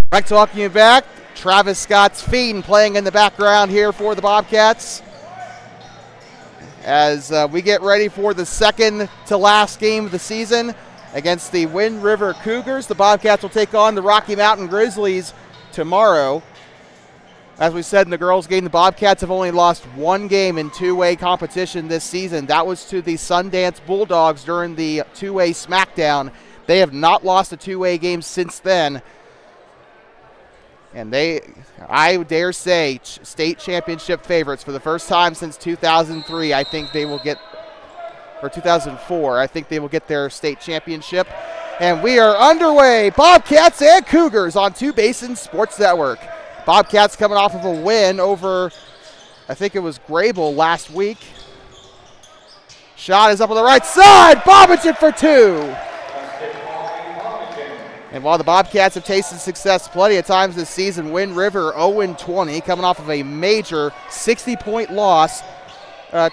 Back to welcome you back. Travis Scott's Fiend playing in the background here for the Bobcats. As we get ready for the second to last game of the season against the Wind River Cougars. The Bobcats will take on the Rocky Mountain Grizzlies tomorrow. As we said in the girls' game, the Bobcats have only lost one game in two-way competition this season. That was to the Sundance Bulldogs during the two-way smackdown. They have not lost a two-way game since then. And I dare say, state championship favorites for the first time since 2003. I think they will get, or 2004, I think they will get their state championship. And we are underway. Bobcats and Cougars on Two Basins Sports Network. Bobcats coming off of a win over, I think it was Grable last week. Shot is up on the right side. Bobbage for two. And while the Bobcats have tasted success plenty of times this season, Wind River 0-20, coming off of a major 60-point loss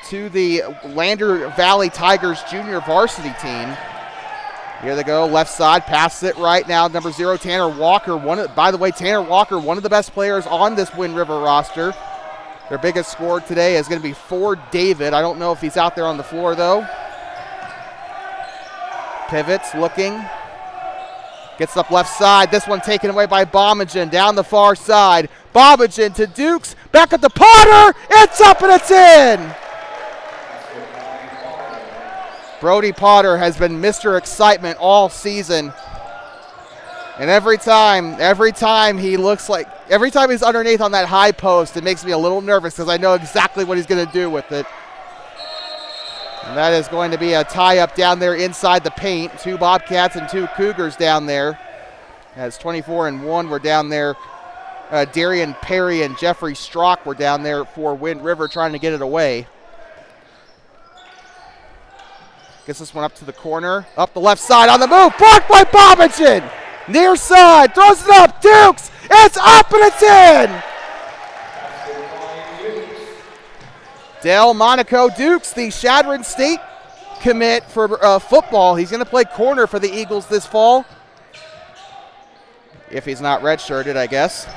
to the Lander Valley Tigers junior varsity team. Here they go, left side, passes it right now. Number 0, Tanner Walker. By the way, Tanner Walker, one of the best players on this Wind River roster. Their biggest score today is going to be for David. I don't know if he's out there on the floor, though. Pivots, looking. Gets up left side. This one taken away by Bomagen down the far side. Bomagen to Dukes. Back at the Potter. It's up and it's in. Brody Potter has been Mr. Excitement all season. And every time he looks like, every time he's underneath on that high post, it makes me a little nervous because I know exactly what he's going to do with it. And that is going to be a tie-up down there inside the paint. Two Bobcats and two Cougars down there. As 24-1 were down there. Darian Perry and Jeffrey Strock were down there for Wind River trying to get it away. Gets this one up to the corner. Up the left side on the move. Blocked by Bobbingen. Near side. Throws it up. Dukes. It's up and it's in. Del Monaco Dukes, the Chadron State commit for football. He's going to play corner for the Eagles this fall. If he's not redshirted, I guess.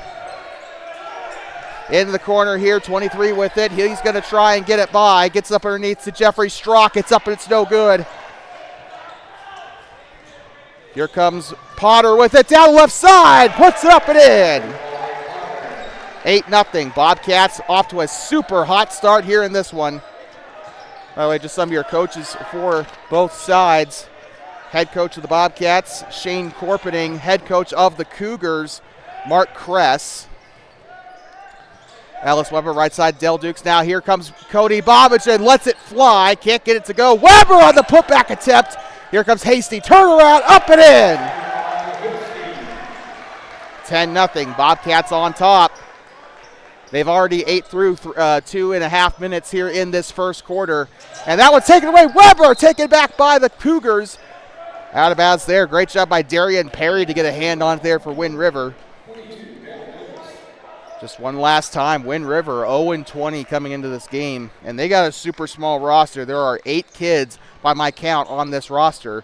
Into the corner here, 23 with it. He's going to try and get it by. Gets up underneath to Jeffrey Strock. It's up and it's no good. Here comes Potter with it down the left side. Puts it up and in. 8-0. Bobcats off to a super hot start here in this one. By the way, just some of your coaches for both sides. Head coach of the Bobcats, Shane Corpening. Head coach of the Cougars, Mark Kress. Alice Weber, right side, Del Dukes. Now here comes Cody Bobbage lets it fly. Can't get it to go. Weber on the putback attempt. Here comes Hasty. Turnaround, up and in. 10-0. Bobcats on top. They've already ate through 2.5 minutes here in this first quarter. And that one's taken away. Weber taken back by the Cougars. Out of bounds there. Great job by Darian Perry to get a hand on it there for Wind River. Just one last time. Wind River 0-20 coming into this game. And they got a super small roster. There are 8 kids by my count on this roster.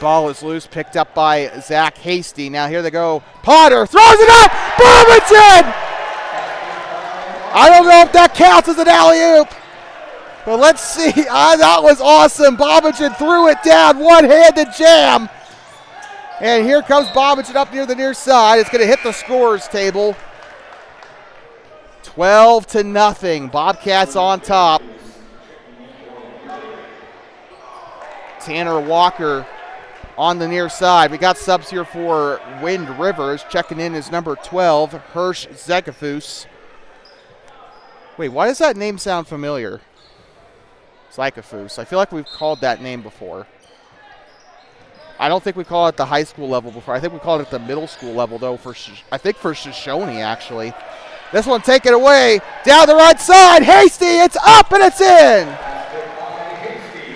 Ball is loose, picked up by Zach Hasty. Now here they go. Potter throws it up. Boomington! I don't know if that counts as an alley-oop. But let's see. That was awesome. Bobbingen threw it down. One-handed jam. And here comes Bobbingen up near the near side. It's going to hit the scorer's table. 12-0. Bobcats on top. Tanner Walker on the near side. We got subs here for Wind Rivers. Checking in is number 12, Hirsch Zekafus. Wait, why does that name sound familiar? Zekafus. I feel like we've called that name before. I don't think we called it the high school level before. I think we called it the middle school level, though, I think for Shoshone, actually. This one taken away. Down the right side. Hasty, it's up and it's in.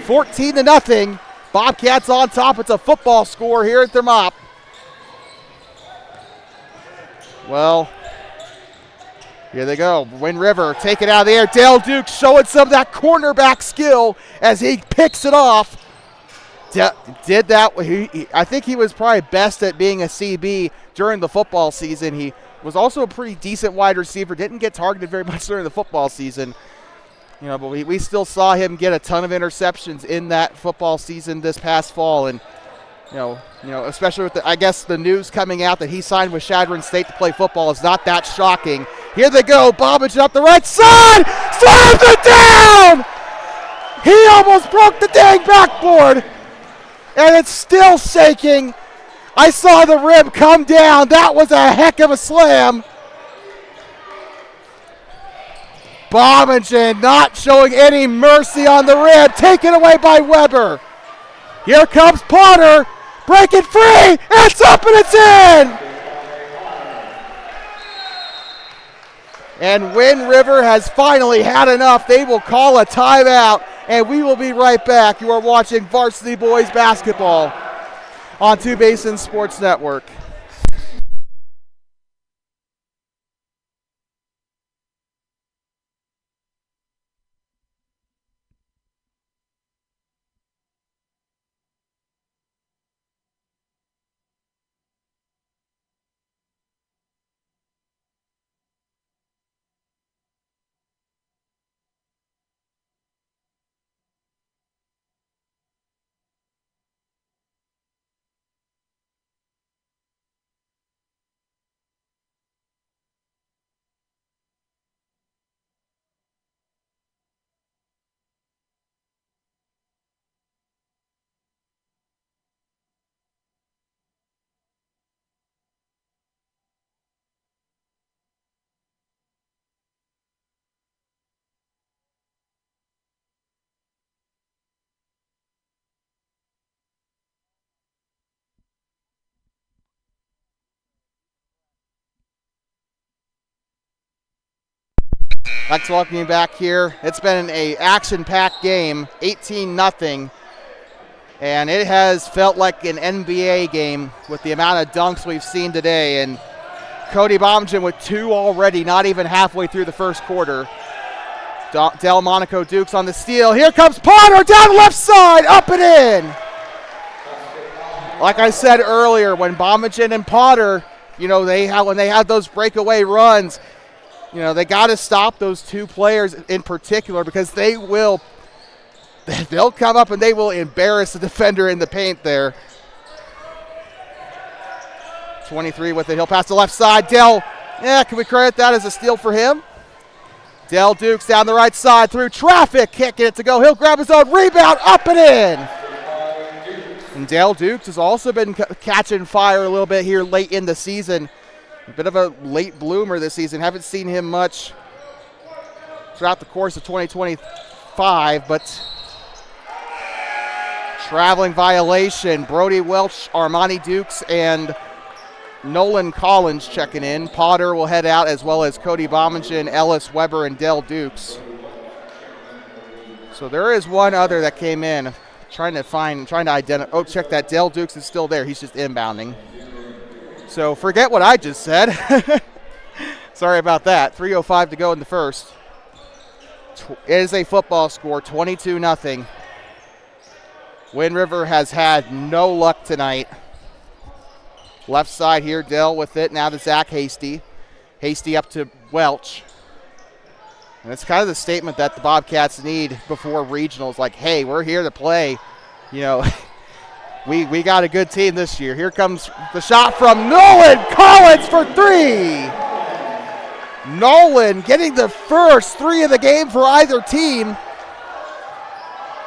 14-0. Bobcats on top. It's a football score here at Thermop. Well, here they go. Wind River take it out of the air. Dale Duke showing some of that cornerback skill as he picks it off. did that. I think he was probably best at being a CB during the football season. He was also a pretty decent wide receiver. Didn't get targeted very much during the football season. But we still saw him get a ton of interceptions in that football season this past fall. And, especially with the news coming out that he signed with Chadron State to play football is not that shocking. Here they go. Bobbage up the right side. Slams it down. He almost broke the dang backboard. And it's still shaking. I saw the rib come down. That was a heck of a slam. Bobbingen not showing any mercy on the rib. Taken away by Weber. Here comes Potter. Breaking free. It's up and it's in. And Wind River has finally had enough. They will call a timeout, and we will be right back. You are watching Varsity Boys Basketball on Two Basins Sports Network. Thanks for welcoming me back here. It's been an action-packed game, 18-0, and it has felt like an NBA game with the amount of dunks we've seen today. And Cody Bobbingen with 2 already, not even halfway through the first quarter. Delmonico Dukes on the steal. Here comes Potter down left side, up and in. Like I said earlier, when Bobbingen and Potter, when they have those breakaway runs, they got to stop those 2 players in particular, because they'll come up and they will embarrass the defender in the paint there. 23 with it. He'll pass the left side. Can we credit that as a steal for him? Del Dukes down the right side through traffic. Can't get it to go. He'll grab his own rebound. Up and in. And Del Dukes has also been catching fire a little bit here late in the season. A bit of a late bloomer this season. Haven't seen him much throughout the course of 2025, but traveling violation. Brody Welch, Armani Dukes, and Nolan Collins checking in. Potter will head out, as well as Cody Bobbingen, Ellis Weber, and Del Dukes. So there is one other that came in. Trying to identify. Oh, check that. Del Dukes is still there. He's just inbounding. So forget what I just said. Sorry about that. 3:05 to go in the first. It is a football score, 22-0. Wind River has had no luck tonight. Left side here, Dell with it. Now to Zach Hasty. Hasty up to Welch. And it's kind of the statement that the Bobcats need before regionals. Like, hey, we're here to play. We got a good team this year. Here comes the shot from Nolan Collins for 3. Nolan getting the first 3 of the game for either team.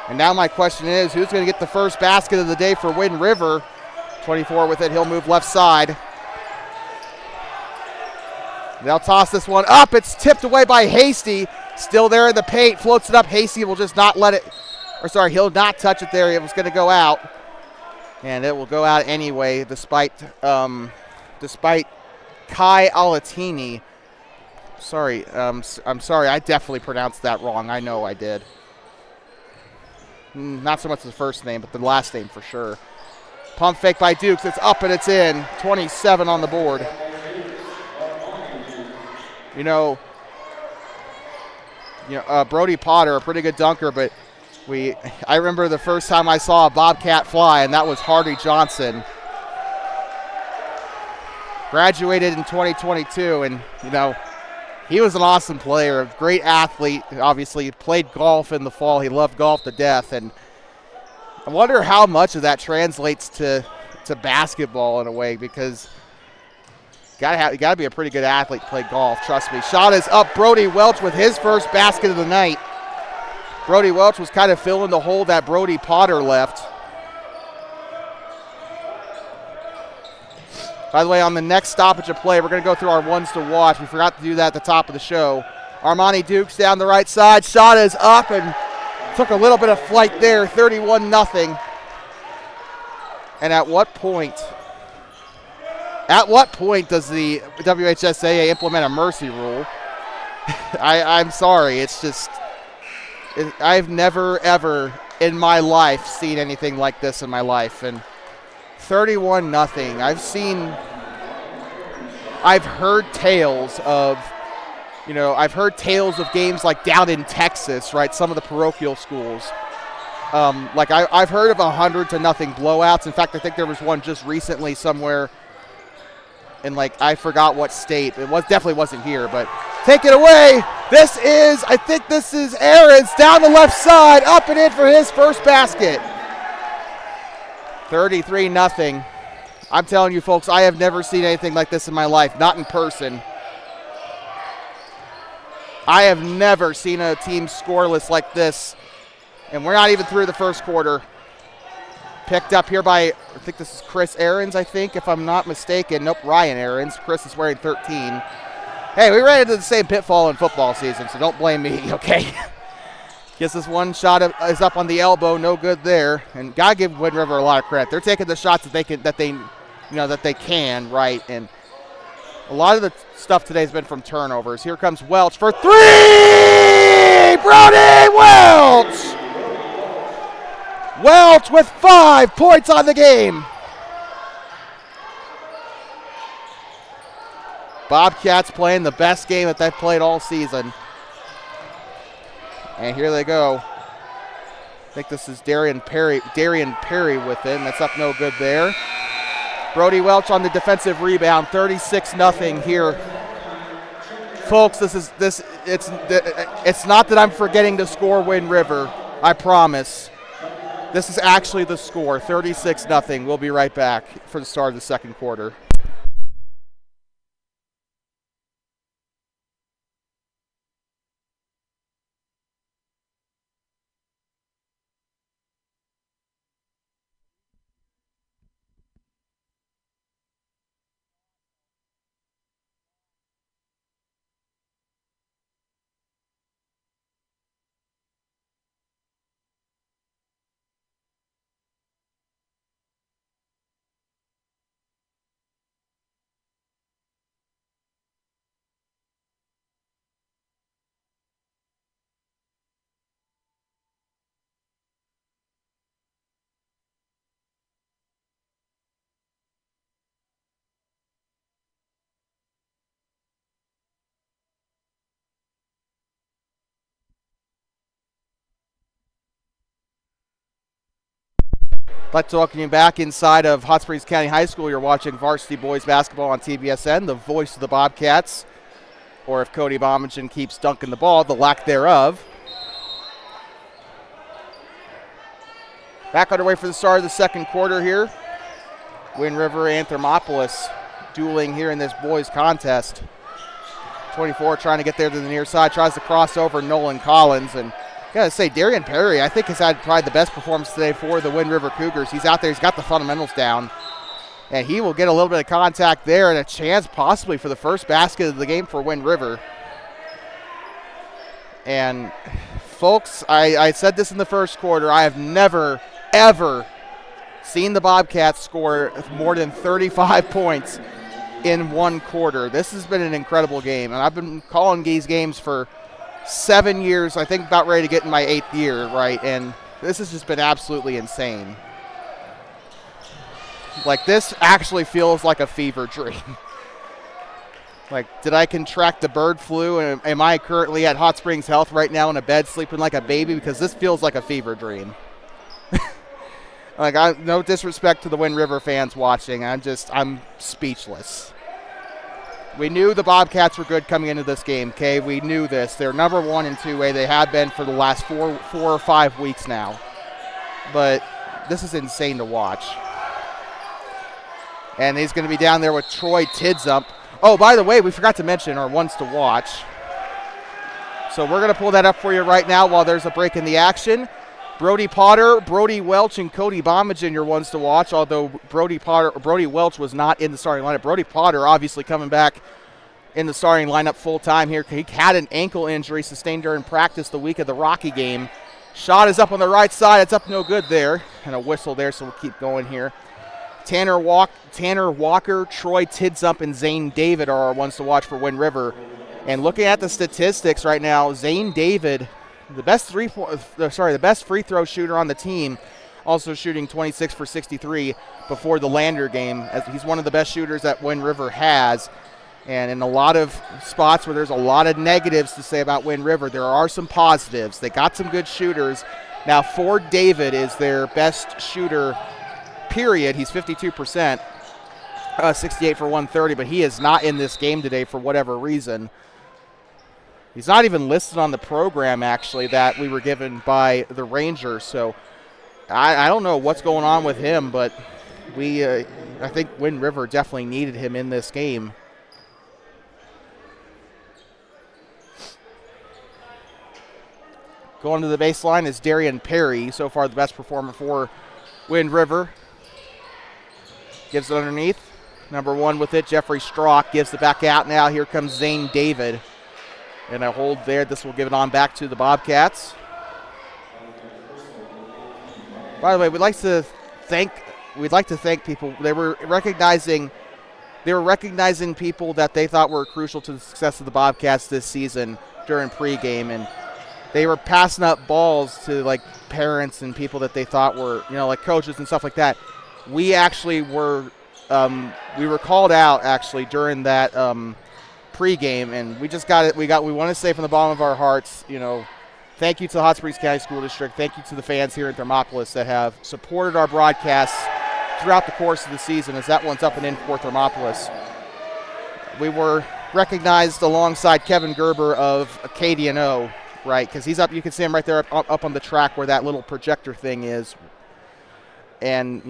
And now my question is, who's going to get the first basket of the day for Wind River? 24 with it. He'll move left side. They'll toss this one up. It's tipped away by Hasty. Still there in the paint. Floats it up. Hasty will just not let it. He'll not touch it there. It was going to go out. And it will go out anyway, despite Kai Alatini. Sorry, I'm sorry. I definitely pronounced that wrong. I know I did. Not so much the first name, but the last name for sure. Pump fake by Dukes. It's up and it's in. 27 on the board. Brody Potter, a pretty good dunker, but I remember the first time I saw a Bobcat fly, and that was Hardy Johnson. Graduated in 2022, and, he was an awesome player, a great athlete. Obviously, he played golf in the fall. He loved golf to death, and I wonder how much of that translates to basketball in a way, because you gotta be a pretty good athlete to play golf, trust me. Shot is up. Brody Welch with his first basket of the night. Brody Welch was kind of filling the hole that Brody Potter left. By the way, on the next stoppage of play, we're going to go through our ones to watch. We forgot to do that at the top of the show. Armani Dukes down the right side. Shot is up and took a little bit of flight there, 31-0. And at what point does the WHSAA implement a mercy rule? I'm sorry. It's just, I've never, ever in my life seen anything like this in my life. And 31-0. I've heard tales of games like down in Texas, right? Some of the parochial schools. I've heard of 100-0 blowouts. In fact, I think there was one just recently somewhere in I forgot what state. Definitely wasn't here, but take it away. I think this is Aarons down the left side, up and in for his first basket. 33-0. I'm telling you, folks, I have never seen anything like this in my life, not in person. I have never seen a team scoreless like this, and we're not even through the first quarter. Picked up here by, I think this is Chris Aarons, if I'm not mistaken. Nope, Ryan Aarons. Chris is wearing 13. Hey, we ran into the same pitfall in football season, so don't blame me, okay? Guess this one shot is up on the elbow, no good there. And gotta give Wind River a lot of credit. They're taking the shots that they can, right? And a lot of the stuff today has been from turnovers. Here comes Welch for three! Brody Welch! Welch with 5 points on the game. Bobcats playing the best game that they've played all season. And here they go. I think this is Darian Perry with it, and that's up no good there. Brody Welch on the defensive rebound, 36-0 here. Folks, it's not that I'm forgetting to score Wind River, I promise. This is actually the score, 36-0. We'll be right back for the start of the second quarter. I'd like to welcome you back inside of Hot Springs County High School. You're watching Varsity Boys Basketball on TBSN, the voice of the Bobcats. Or if Cody Bomijan keeps dunking the ball, the lack thereof. Back underway for the start of the second quarter here. Wind River and Thermopolis dueling here in this boys contest. 24 trying to get there to the near side, tries to cross over Nolan Collins, and gotta say, Darian Perry, I think, has had probably the best performance today for the Wind River Cougars. He's out there, he's got the fundamentals down, and he will get a little bit of contact there and a chance possibly for the first basket of the game for Wind River. And folks, I said this in the first quarter, I have never, ever seen the Bobcats score more than 35 points in one quarter. This has been an incredible game, and I've been calling these games for 7 years, I think about ready to get in my 8th year, right? And this has just been absolutely insane. This actually feels like a fever dream. Like, did I contract the bird flu? And am I currently at Hot Springs Health right now in a bed sleeping like a baby? Because this feels like a fever dream. Like, no disrespect to the Wind River fans watching. I'm speechless. We knew the Bobcats were good coming into this game, okay? We knew this. They're number 1 in 2A. They have been for the last four or 5 weeks now. But this is insane to watch. And he's going to be down there with Troy Tidsump. Oh, by the way, we forgot to mention our ones to watch. So we're going to pull that up for you right now while there's a break in the action. Brody Potter, Brody Welch, and Cody Bomagen, your ones to watch, although Brody Welch was not in the starting lineup. Brody Potter obviously coming back in the starting lineup full-time here. He had an ankle injury sustained during practice the week of the Rocky game. Shot is up on the right side. It's up no good there. And a whistle there, so we'll keep going here. Tanner Walker, Troy Tidsump, and Zane David are our ones to watch for Wind River. And looking at the statistics right now, Zane David, the best free throw shooter on the team, also shooting 26 for 63 before the Lander game, as he's one of the best shooters that Wind River has. And in a lot of spots where there's a lot of negatives to say about Wind River, there are some positives. They got some good shooters. Now, Ford David is their best shooter, period. He's 52%, 68 for 130, but he is not in this game today for whatever reason. He's not even listed on the program, actually, that we were given by the Rangers. So I don't know what's going on with him, but I think Wind River definitely needed him in this game. Going to the baseline is Darian Perry, so far the best performer for Wind River. Gives it underneath. Number 1 with it, Jeffrey Strock gives it back out now. Here comes Zane David. And a hold there. This will give it on back to the Bobcats. By the way, we'd like to thank people. They were recognizing people that they thought were crucial to the success of the Bobcats this season during pregame, and they were passing up balls to like parents and people that they thought were, like coaches and stuff like that. We actually were called out actually during that pregame, and we just got it. We want to say from the bottom of our hearts, thank you to the Hot Springs County School District. Thank you to the fans here in Thermopolis that have supported our broadcasts throughout the course of the season, as that one's up and in for Thermopolis. We were recognized alongside Kevin Gerber of KDNO, right? Because he's up. You can see him right there up on the track where that little projector thing is. And,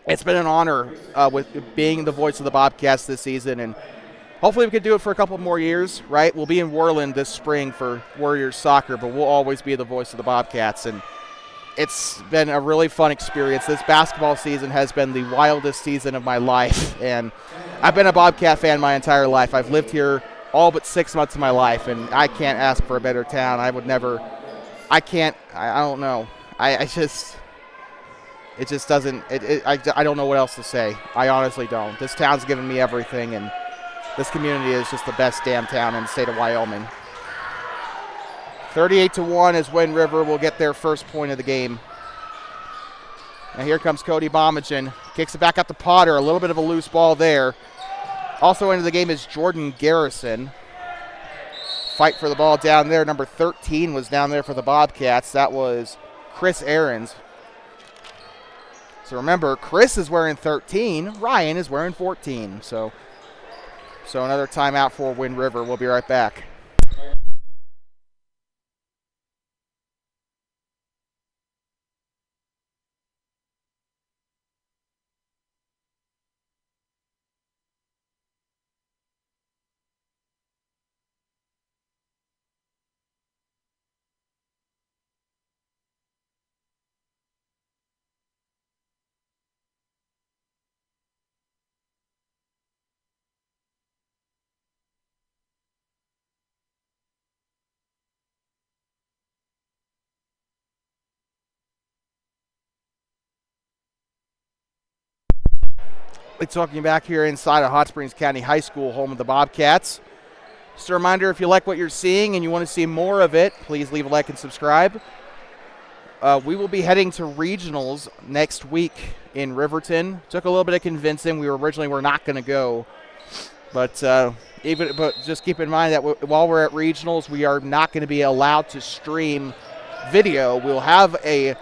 it's been an honor with being the voice of the Bobcats this season, and hopefully we can do it for a couple more years, right? We'll be in Worland this spring for Warriors soccer, but we'll always be the voice of the Bobcats, and it's been a really fun experience. This basketball season has been the wildest season of my life, and I've been a Bobcat fan my entire life. I've lived here all but 6 months of my life, and I can't ask for a better town. I don't know. It just doesn't, I don't know what else to say. I honestly don't. This town's given me everything, and this community is just the best damn town in the state of Wyoming. 38-1 as Wind River will get their first point of the game. Now here comes Cody Bomagen. Kicks it back up to Potter. A little bit of a loose ball there. Also into the game is Jordan Garrison. Fight for the ball down there. Number 13 was down there for the Bobcats. That was Chris Ahrens. So remember, Chris is wearing 13. Ryan is wearing 14. So another timeout for Wind River. We'll be right back. Talking back here inside of Hot Springs County High School, home of the Bobcats. Just a reminder, if you like what you're seeing and you want to see more of it, please leave a like and subscribe. We will be heading to regionals next week in Riverton. Took a little bit of convincing. We were not going to go. But just keep in mind that while we're at regionals, we are not going to be allowed to stream video. We'll have a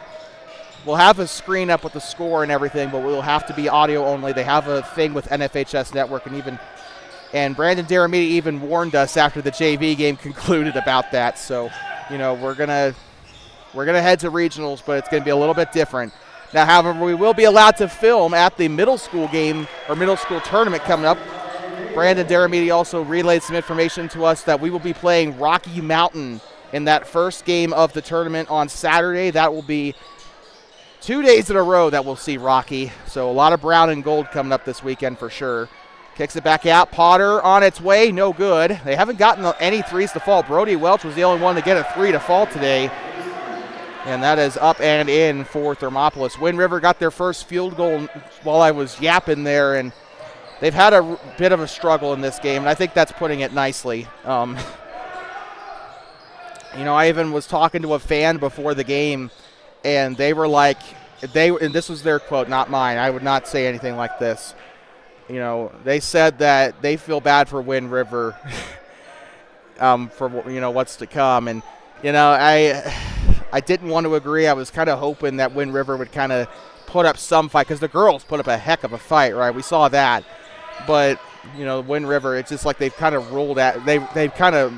screen up with the score and everything, but we'll have to be audio only. They have a thing with NFHS Network, and Brandon Deramita even warned us after the JV game concluded about that. So, we're gonna head to regionals, but it's gonna be a little bit different. Now, however, we will be allowed to film at the middle school game or middle school tournament coming up. Brandon Deramita also relayed some information to us that we will be playing Rocky Mountain in that first game of the tournament on Saturday. That will be 2 days in a row that we'll see Rocky. So a lot of brown and gold coming up this weekend for sure. Kicks it back out. Potter on its way. No good. They haven't gotten any threes to fall. Brody Welch was the only one to get a three to fall today. And that is up and in for Thermopolis. Wind River got their first field goal while I was yapping there, and they've had a bit of a struggle in this game, and I think that's putting it nicely. I even was talking to a fan before the game, and they were like, and this was their quote, not mine. I would not say anything like this. They said that they feel bad for Wind River for what's to come, and I didn't want to agree. I was kind of hoping that Wind River would kind of put up some fight, because the girls put up a heck of a fight, right? We saw that. But, Wind River, it's just like they've kind of ruled at, they've kind of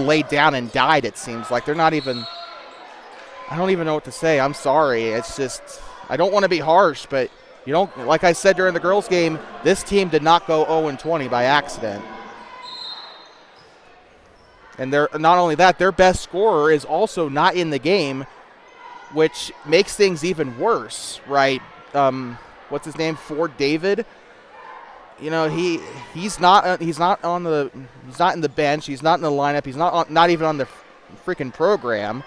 laid down and died, it seems like. They're not even, I don't even know what to say. I'm sorry. It's just, I don't want to be harsh, but like I said during the girls' game, this team did not go 0-20 by accident. And not only that, their best scorer is also not in the game, which makes things even worse, right? What's his name? Ford David. He's not in the bench. He's not in the lineup. He's not even on the freaking program.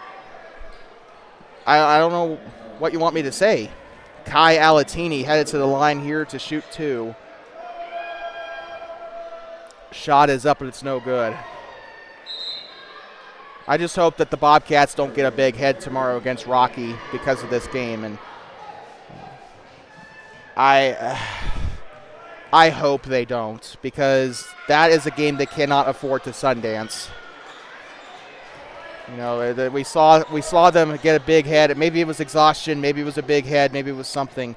I don't know what you want me to say. Kai Alatini headed to the line here to shoot two. Shot is up, but it's no good. I just hope that the Bobcats don't get a big head tomorrow against Rocky because of this game, and I hope they don't, because that is a game they cannot afford to Sundance. We saw them get a big head. Maybe it was exhaustion, maybe it was a big head, maybe it was something.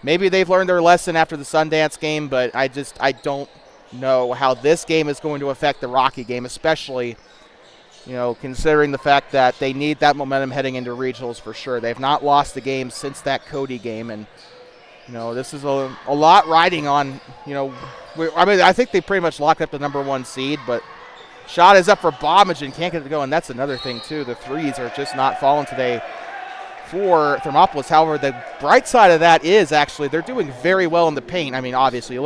Maybe they've learned their lesson after the Sundance game, but I don't know how this game is going to affect the Rocky game, especially considering the fact that they need that momentum heading into regionals for sure. They've not lost a game since that Cody game, and this is a lot riding on. I think they pretty much locked up the number one seed, but shot is up for Bomagen, can't get it going. That's another thing too. The threes are just not falling today for Thermopolis. However, the bright side of that is actually they're doing very well in the paint. Obviously,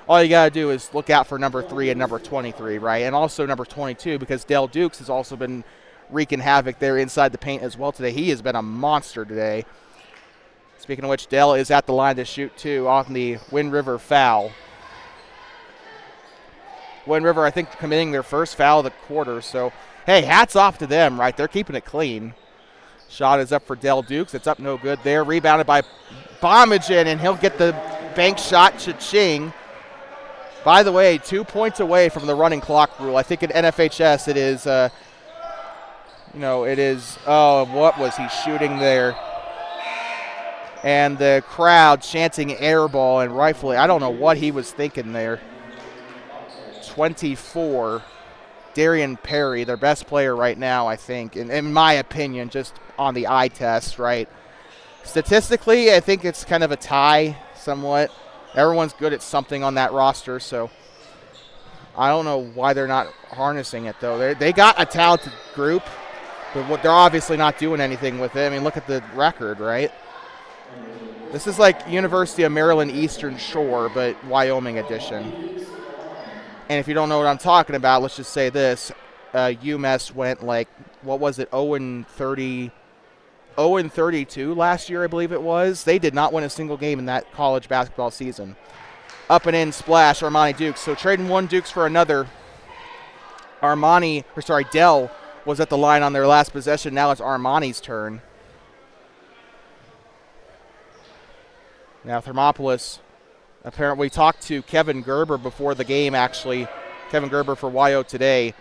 all you got to do is look out for number 3 and number 23, right? And also number 22, because Dale Dukes has also been wreaking havoc there inside the paint as well today. He has been a monster today. Speaking of which, Dale is at the line to shoot two on the Wind River foul. Wind River, I think, committing their first foul of the quarter. So, hey, hats off to them, right? They're keeping it clean. Shot is up for Dale Dukes. It's up no good there. Rebounded by Bomagen, and he'll get the bank shot. Cha-ching. By the way, 2 points away from the running clock rule. I think in NFHS it is, what was he shooting there? And the crowd chanting air ball, and rightfully, I don't know what he was thinking there. 24, Darian Perry, their best player right now, I think, in my opinion, just on the eye test, right? Statistically, I think it's kind of a tie somewhat. Everyone's good at something on that roster, so I don't know why they're not harnessing it, though. They got a talented group, but they're obviously not doing anything with it. Look at the record, right? This is like University of Maryland Eastern Shore, but Wyoming edition. And if you don't know what I'm talking about, let's just say this. UMass went 0-32 last year, I believe it was. They did not win a single game in that college basketball season. Up and in splash, Armani Dukes. So trading one Dukes for another. Dell was at the line on their last possession. Now it's Armani's turn. Now Thermopolis Apparently, we talked to Kevin Gerber before the game, actually. Kevin Gerber for YO Today.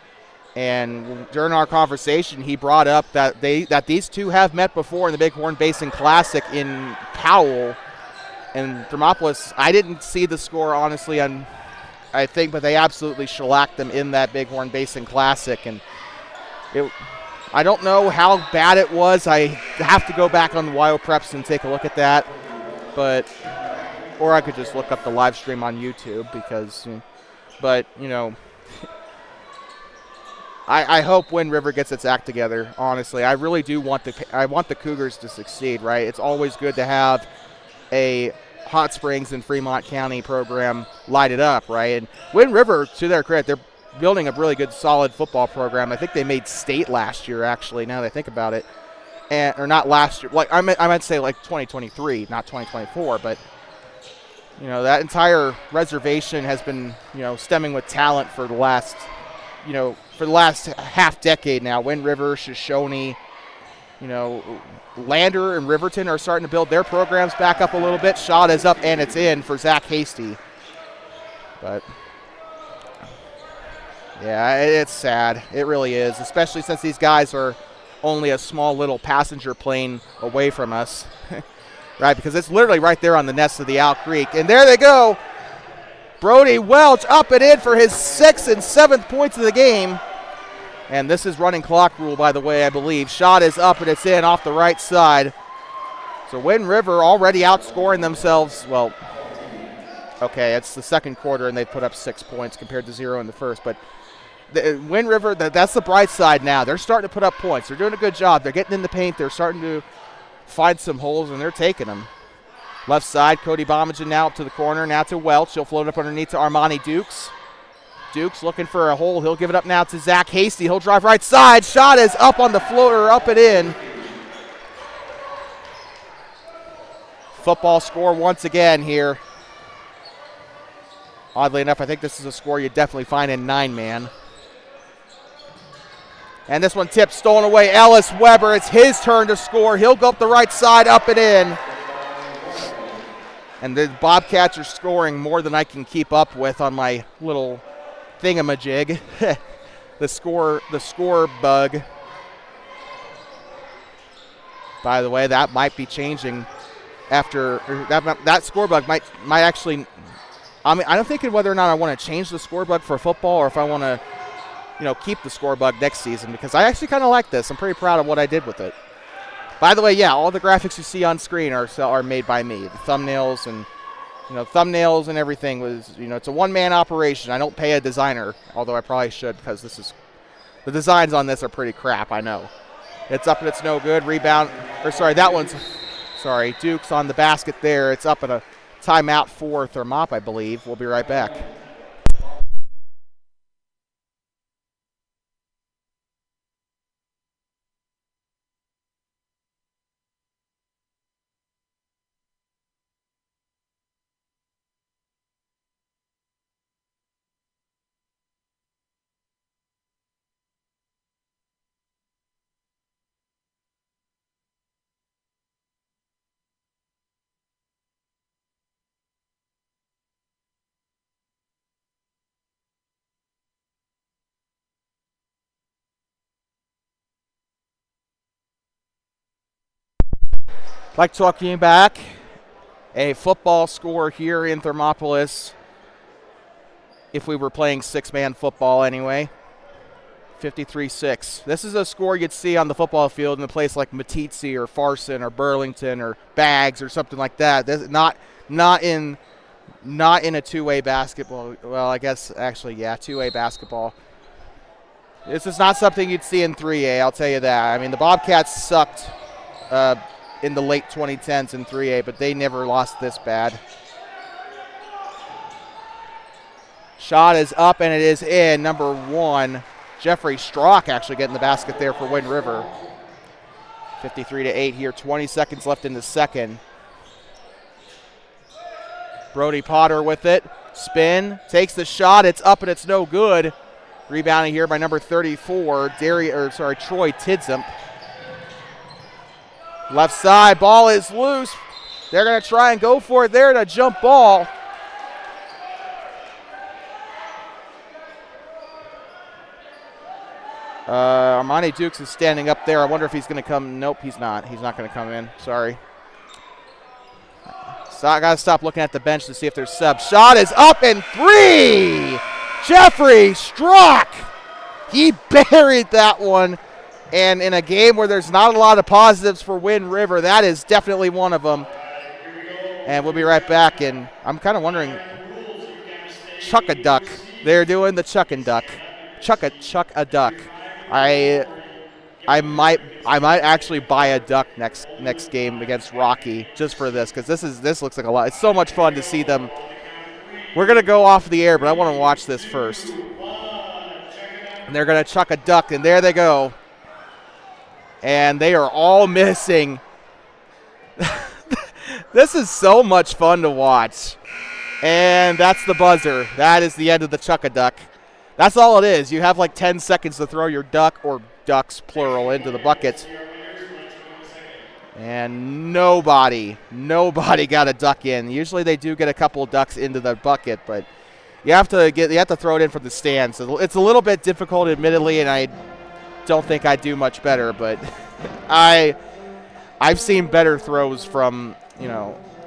And during our conversation, he brought up that these two have met before in the Bighorn Basin Classic in Powell. And Thermopolis, I didn't see the score, honestly, I think, but they absolutely shellacked them in that Bighorn Basin Classic. And I don't know how bad it was. I have to go back on the YO Preps and take a look at that. Or I could just look up the live stream on YouTube I hope Wind River gets its act together, honestly. I really do want the Cougars to succeed, right? It's always good to have a Hot Springs and Fremont County program lighted up, right? And Wind River, to their credit, they're building a really good, solid football program. I think they made state last year, actually, now that I think about it. Or not last year. I might say 2023, not 2024, but that entire reservation has been, stemming with talent for the last half decade now. Wind River, Shoshone, Lander and Riverton are starting to build their programs back up a little bit. Shot is up and it's in for Zach Hasty. But, yeah, it's sad. It really is, especially since these guys are only a small little passenger plane away from us. Right, because it's literally right there on the nest of the Owl Creek. And there they go. Brody Welch up and in for his 6th and 7th points of the game. And this is running clock rule, by the way, I believe. Shot is up and it's in off the right side. So Wind River already outscoring themselves. Well, okay, it's the second quarter and they put up 6 points compared to 0 in the first. But Wind River, that's the bright side now. They're starting to put up points. They're doing a good job. They're getting in the paint. They're starting to find some holes, and they're taking them. Left side, Cody Bomagen now up to the corner, now to Welch. He'll float up underneath to Armani Dukes. Dukes looking for a hole. He'll give it up now to Zach Hasty. He'll drive right side. Shot is up on the floater, up and in. Football score once again here. Oddly enough, I think this is a score you definitely find in 9-man. And this one tipped, stolen away. Ellis Weber, it's his turn to score. He'll go up the right side, up and in. And the Bobcats are scoring more than I can keep up with on my little thingamajig. the score bug. By the way, that might be changing after that score bug might actually. I'm thinking whether or not I want to change the score bug for football or if I want to, keep the score bug next season, because I actually kind of like this. I'm pretty proud of what I did with it. By the way, yeah, all the graphics you see on screen are made by me. The thumbnails and everything was, it's a one-man operation. I don't pay a designer, although I probably should, because the designs on this are pretty crap, I know. It's up and it's no good. Rebound, Dukes on the basket there. It's up at a timeout for Thermop, I believe. We'll be right back. Like talking back, a football score here in Thermopolis, if we were playing 6-man football anyway, 53-6. This is a score you'd see on the football field in a place like Meeteetse or Farson or Burlington or Baggs or something like that. This, not in a two-way basketball. Well, I guess actually, yeah, two-way basketball. This is not something you'd see in 3A, I'll tell you that. I mean, the Bobcats sucked in the late 2010s in 3A, but they never lost this bad. Shot is up and it is in. Number 1, Jeffrey Strock actually getting the basket there for Wind River. 53-8 here, 20 seconds left in the second. Brody Potter with it. Spin, takes the shot, it's up and it's no good. Rebounding here by number 34, Troy Tidzump. Left side, ball is loose. They're going to try and go for it there to jump ball. Armani Dukes is standing up there. I wonder if he's going to come. Nope, he's not. He's not going to come in. Sorry. So I got to stop looking at the bench to see if there's subs. Shot is up and 3! Jeffrey Strzok! He buried that one. And in a game where there's not a lot of positives for Wind River, that is definitely one of them. And we'll be right back. And I'm kind of wondering, chuck a duck. They're doing the chuck and duck. Chuck a duck. I might actually buy a duck next game against Rocky just for this, because this looks like a lot. It's so much fun to see them. We're gonna go off the air, but I want to watch this first. And they're gonna chuck a duck, and there they go. And they are all missing. This is so much fun to watch. And that's the buzzer. That is the end of the chuck-a-duck. That's all it is. You have like 10 seconds to throw your duck, or ducks plural, into the bucket. And nobody got a duck in. Usually they do get a couple of ducks into the bucket, but you have to throw it in from the stands. So it's a little bit difficult, admittedly, and I don't think I'd do much better, but I've seen better throws from,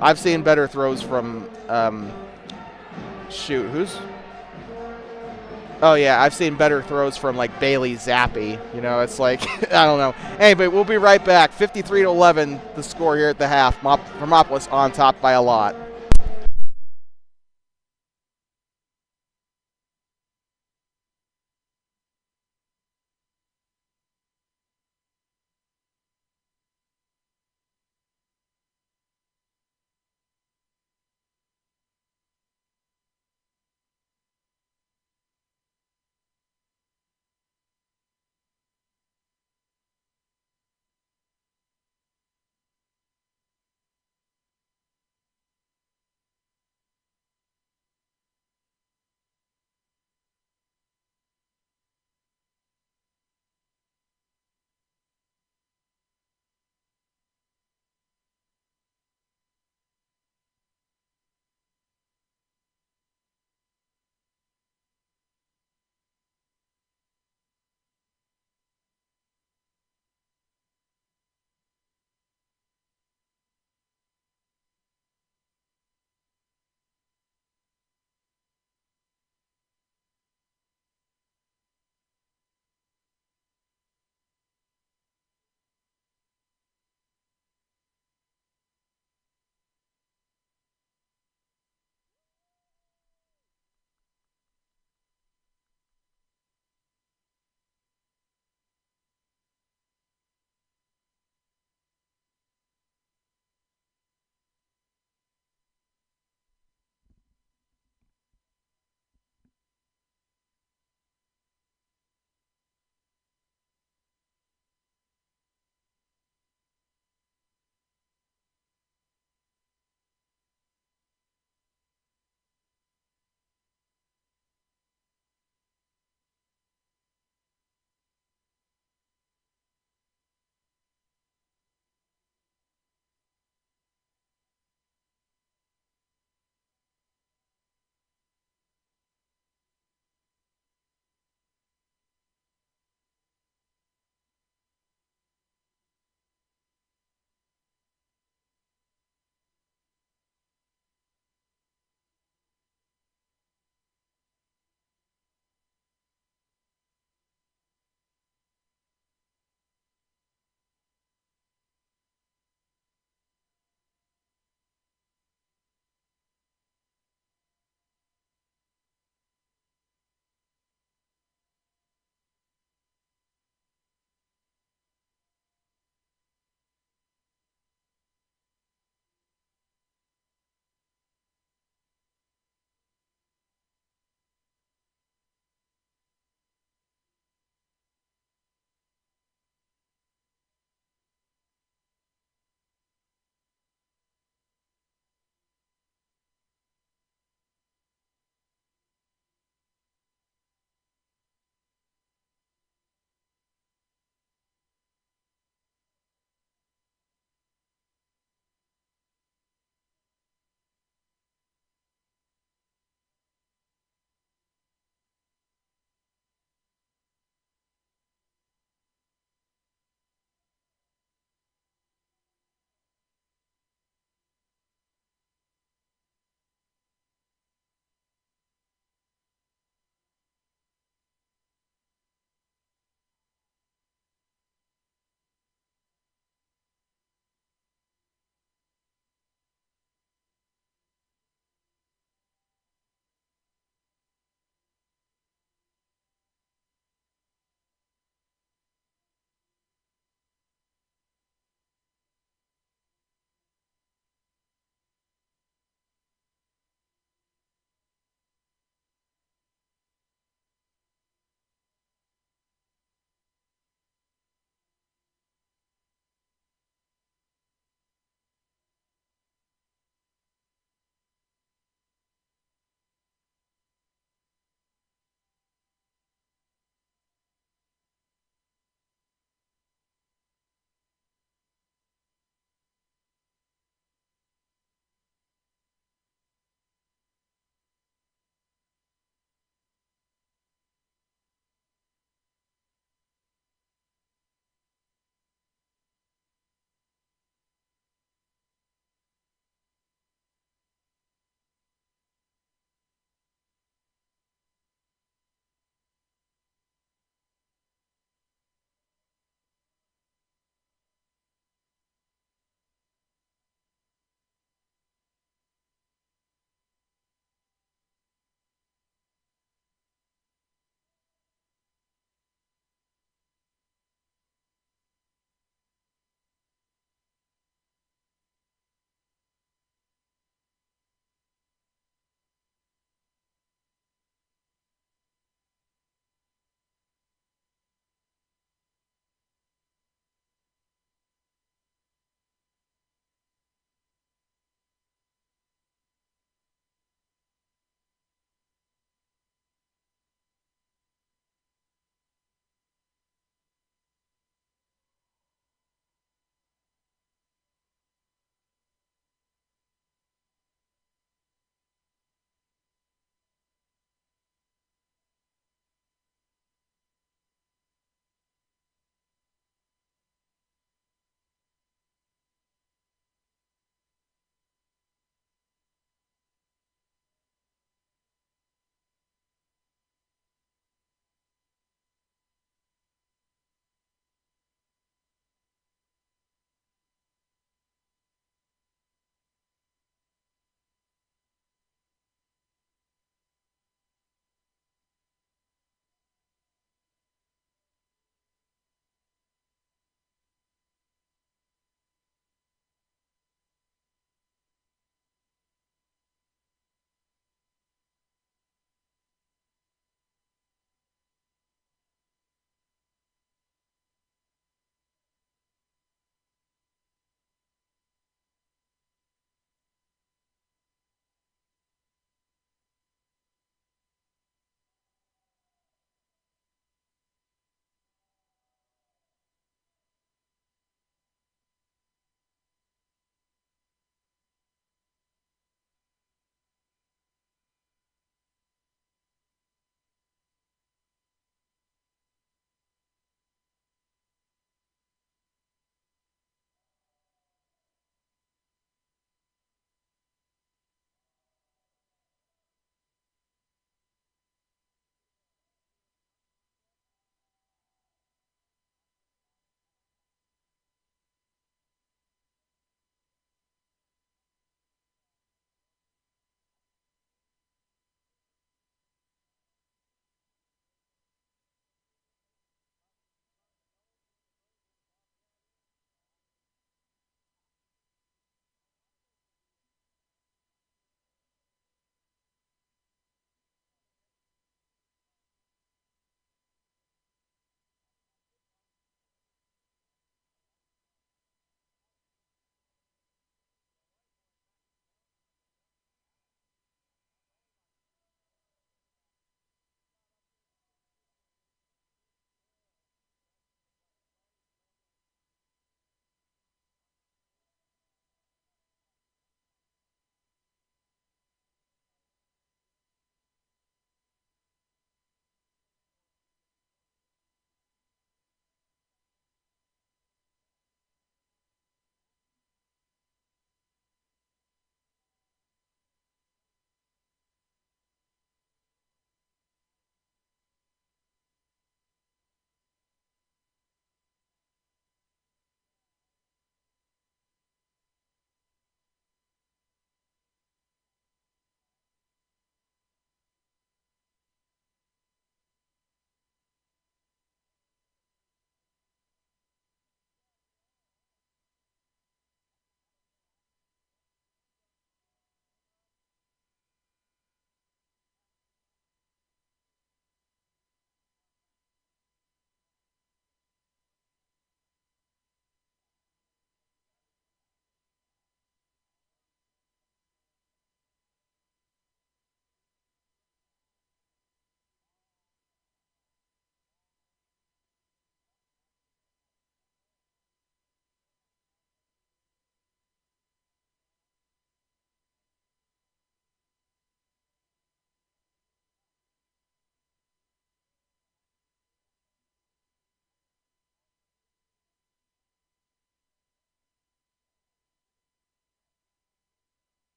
I've seen better throws from, I've seen better throws from like Bailey Zappi. It's like, I don't know. Anyway, we'll be right back. 53-11, the score here at the half. Thermopolis on top by a lot.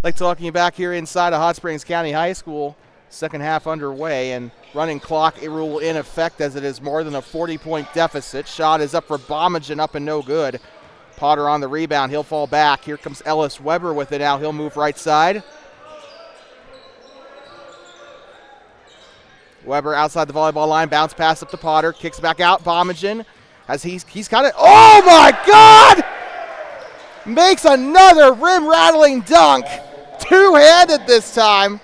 Like talking you back here inside of Hot Springs County High School. Second half underway and running clock rule in effect as it is more than a 40-point deficit. Shot is up for Bomagen, up and no good. Potter on the rebound. He'll fall back. Here comes Ellis Weber with it now. He'll move right side. Weber outside the volleyball line. Bounce pass up to Potter. Kicks back out. Bomagen as he's kind of, oh my God! Makes another rim-rattling dunk. Two-handed this time.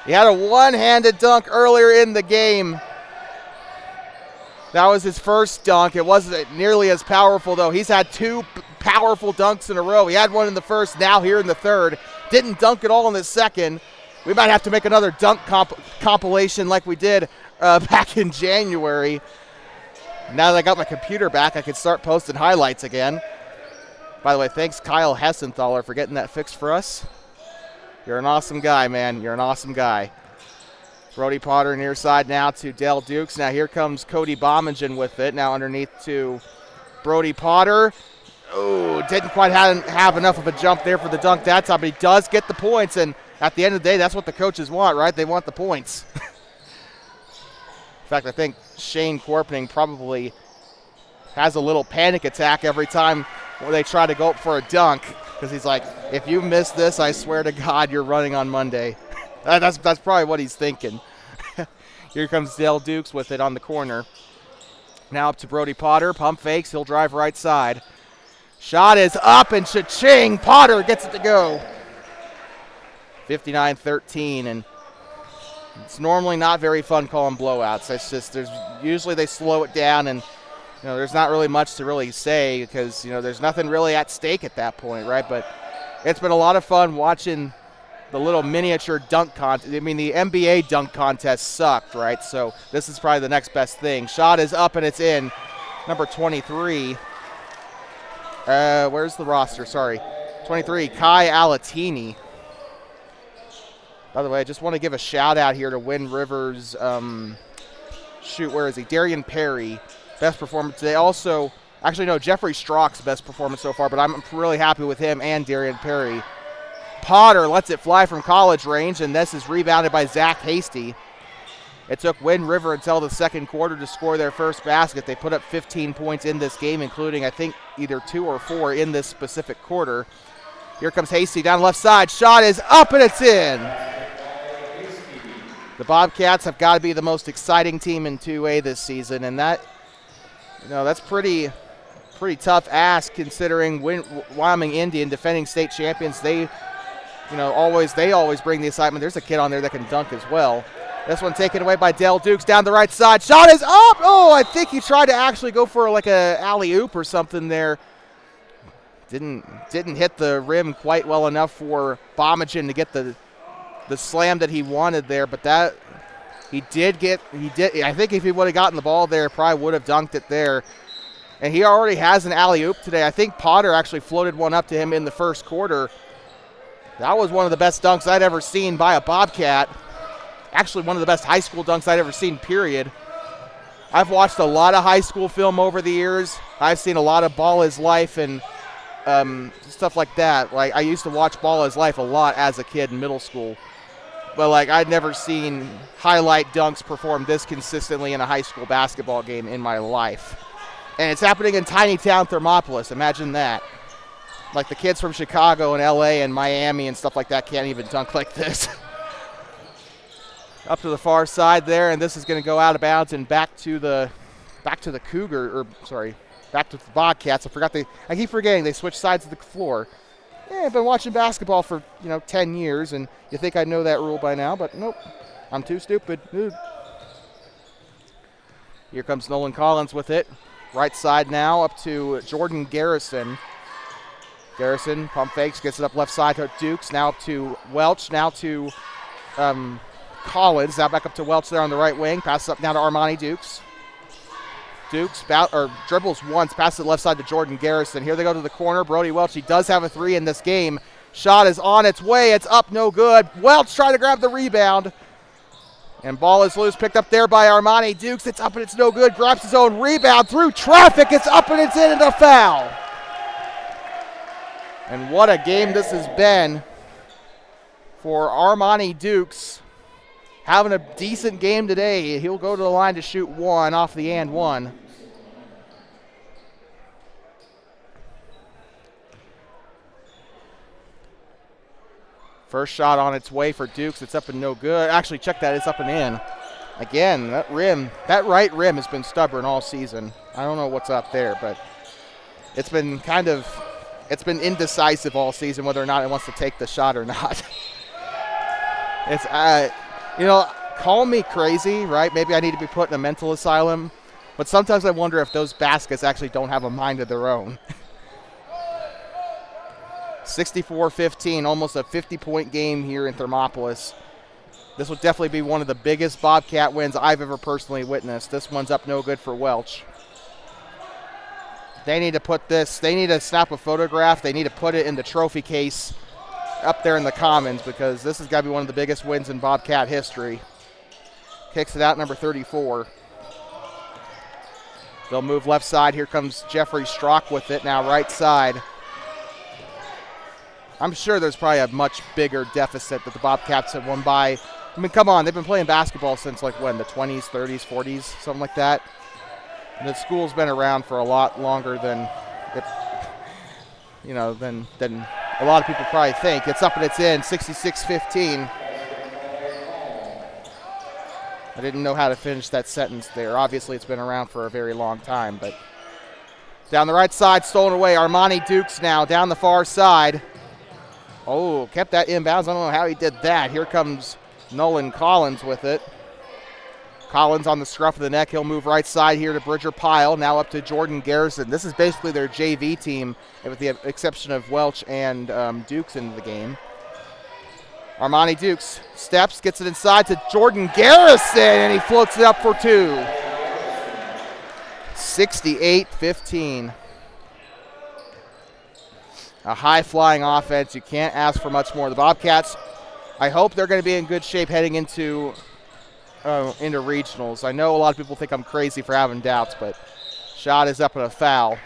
He had a one-handed dunk earlier in the game. That was his first dunk. It wasn't nearly as powerful, though. He's had two powerful dunks in a row. He had one in the first, now here in the third. Didn't dunk at all in the second. We might have to make another dunk compilation like we did back in January. Now that I got my computer back, I can start posting highlights again. By the way, thanks Kyle Hessenthaler for getting that fixed for us. You're an awesome guy, man. You're an awesome guy. Brody Potter near side now to Dale Dukes. Now here comes Cody Bomagen with it. Now underneath to Brody Potter. Oh, didn't quite have enough of a jump there for the dunk that time, but he does get the points. And at the end of the day, that's what the coaches want, right? They want the points. In fact, I think Shane Corpening probably has a little panic attack every time when they try to go up for a dunk. Because he's like, if you miss this, I swear to God, you're running on Monday. That's probably what he's thinking. Here comes Dale Dukes with it on the corner. Now up to Brody Potter. Pump fakes. He'll drive right side. Shot is up and cha-ching. Potter gets it to go. 59-13. And it's normally not very fun calling blowouts. It's just usually they slow it down and there's not really much to really say because, there's nothing really at stake at that point, right? But it's been a lot of fun watching the little miniature dunk contest. I mean, the NBA dunk contest sucked, right? So this is probably the next best thing. Shot is up and it's in. Number 23. Where's the roster? Sorry. 23, Kai Alatini. By the way, I just want to give a shout out here to Wind Rivers. Where is he? Darian Perry. Best performance today. Also, actually, no, Jeffrey Strock's best performance so far, but I'm really happy with him and Darian Perry. Potter lets it fly from college range, and this is rebounded by Zach Hasty. It took Wind River until the second quarter to score their first basket. They put up 15 points in this game, including, I think, either 2 or 4 in this specific quarter. Here comes Hasty down left side. Shot is up, and it's in. The Bobcats have got to be the most exciting team in 2A this season, and that's pretty tough ask considering Wyoming Indian, defending state champions. They always bring the excitement. There's a kid on there that can dunk as well. This one taken away by Dale Dukes down the right side. Shot is up. Oh, I think he tried to actually go for like a alley-oop or something there. Didn't hit the rim quite well enough for Bomagen to get the slam that he wanted there, but that he did. I think if he would have gotten the ball there, probably would have dunked it there. And he already has an alley-oop today. I think Potter actually floated one up to him in the first quarter. That was one of the best dunks I'd ever seen by a Bobcat. Actually, one of the best high school dunks I'd ever seen, period. I've watched a lot of high school film over the years. I've seen a lot of Ball is Life and stuff like that. Like, I used to watch Ball is Life a lot as a kid in middle school. But, I'd never seen highlight dunks performed this consistently in a high school basketball game in my life. And it's happening in tiny town Thermopolis. Imagine that. Like, the kids from Chicago and L.A. and Miami and stuff like that can't even dunk like this. Up to the far side there, and this is going to go out of bounds and back to the Bobcats. I keep forgetting they switched sides of the floor. Yeah, I've been watching basketball for 10 years, and you think I know that rule by now, but nope, I'm too stupid. Here comes Nolan Collins with it. Right side now up to Jordan Garrison. Garrison pump fakes, gets it up left side to Dukes. Now up to Welch. Now to Collins. Now back up to Welch there on the right wing. Passes up now to Armani Dukes. Dukes dribbles once, passes it left side to Jordan Garrison. Here they go to the corner. Brody Welch, he does have a 3 in this game. Shot is on its way. It's up, no good. Welch trying to grab the rebound. And ball is loose, picked up there by Armani Dukes. It's up and it's no good. Grabs his own rebound through traffic. It's up and it's in and a foul. And what a game this has been. for Armani Dukes. Having a decent game today. He'll go to the line to shoot one off the and one. First shot on its way for Dukes. It's up and no good. Actually, check that. It's up and in. Again, that right rim has been stubborn all season. I don't know what's up there, but it's been indecisive all season whether or not it wants to take the shot or not. It's, call me crazy, right? Maybe I need to be put in a mental asylum, but sometimes I wonder if those baskets actually don't have a mind of their own. 64-15, almost a 50-point game here in Thermopolis. This will definitely be one of the biggest Bobcat wins I've ever personally witnessed. This one's up no good for Welch. They need to snap a photograph. They need to put it in the trophy case up there in the Commons because this has got to be one of the biggest wins in Bobcat history. Kicks it out, number 34. They'll move left side. Here comes Jeffrey Strock with it now, right side. I'm sure there's probably a much bigger deficit that the Bobcats have won by. I mean, come on, they've been playing basketball since like when, the 20s, 30s, 40s, something like that. And the school's been around for a lot longer than than a lot of people probably think. It's up and it's in, 66-15. I didn't know how to finish that sentence there. Obviously, it's been around for a very long time, but down the right side, stolen away. Armani Dukes now down the far side. Oh, kept that inbounds. I don't know how he did that. Here comes Nolan Collins with it. Collins on the scruff of the neck. He'll move right side here to Bridger Pyle. Now up to Jordan Garrison. This is basically their JV team, with the exception of Welch and Dukes into the game. Armani Dukes steps, gets it inside to Jordan Garrison, and he floats it up for two. 68-15. A high-flying offense. You can't ask for much more. The Bobcats, I hope they're going to be in good shape heading into regionals. I know a lot of people think I'm crazy for having doubts, but shot is up and a foul.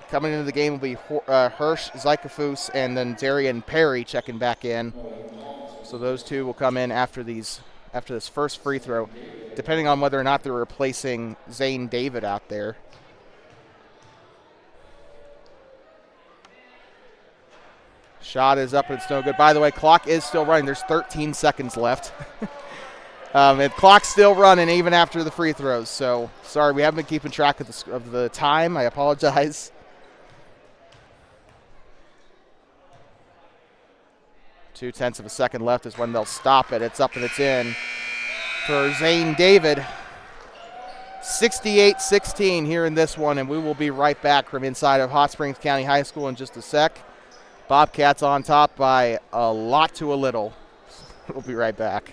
Coming into the game will be Hirsch, Zykafus, and then Darian Perry checking back in. So those two will come in after this first free throw, depending on whether or not they're replacing Zane David out there. Shot is up and it's no good. By the way, clock is still running. There's 13 seconds left. And clock's still running even after the free throws. So sorry, we haven't been keeping track of the time. I apologize. Two-tenths of a second left is when they'll stop it. It's up and it's in for Zane David. 68-16 here in this one, and we will be right back from inside of Hot Springs County High School in just a sec. Bobcats on top by a lot to a little. We'll be right back.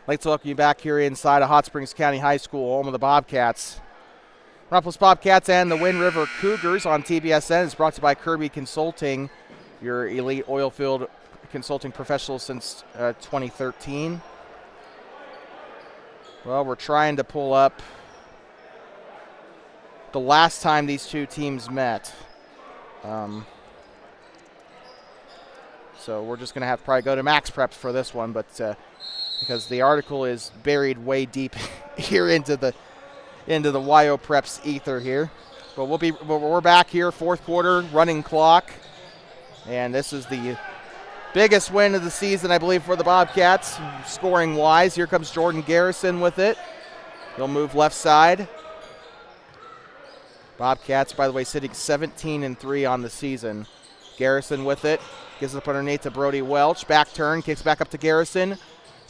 I'd like to welcome you back here inside of Hot Springs County High School, home of the Bobcats. Thermopolis Bobcats and the Wind River Cougars on TBSN is brought to you by Kirby Consulting, your elite oil field consulting professional since 2013. Well, we're trying to pull up the last time these two teams met. So we're just going to have to probably go to Max Preps for this one, but because the article is buried way deep here into the YO Preps ether here. But we're back here, fourth quarter, running clock. And this is the biggest win of the season, I believe, for the Bobcats, scoring-wise. Here comes Jordan Garrison with it. He'll move left side. Bobcats, by the way, sitting 17-3 on the season. Garrison with it. Gives it up underneath to Brody Welch. Back turn, kicks back up to Garrison.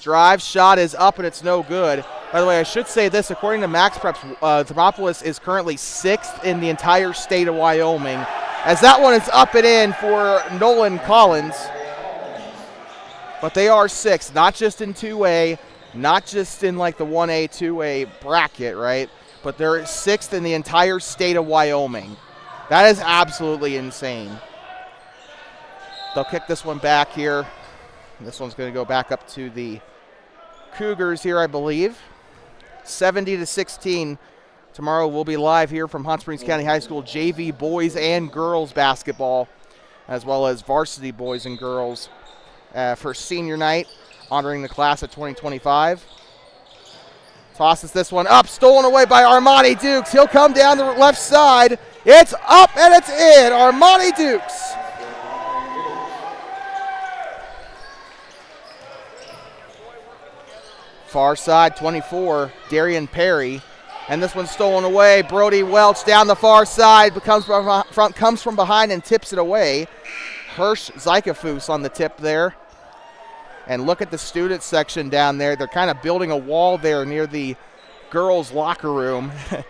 Drive, shot is up, and it's no good. By the way, I should say this. According to Max Preps, Thermopolis is currently 6th in the entire state of Wyoming, as that one is up and in for Nolan Collins. But they are 6th, not just in 2A, not just in like the 1A, 2A bracket, right? But they're 6th in the entire state of Wyoming. That is absolutely insane. They'll kick this one back here. This one's going to go back up to the Cougars here, I believe. 70-16. Tomorrow we'll be live here from Hot Springs County High School JV boys and girls basketball, as well as varsity boys and girls for senior night, honoring the class of 2025. Tosses this one up, stolen away by Armani Dukes. He'll come down the left side. It's up and it's in. Armani Dukes. Far side, 24, Darian Perry. And this one's stolen away. Brody Welch down the far side, comes from behind and tips it away. Hirsch Zykafus on the tip there. And look at the student section down there. They're kind of building a wall there near the girls' locker room. We'd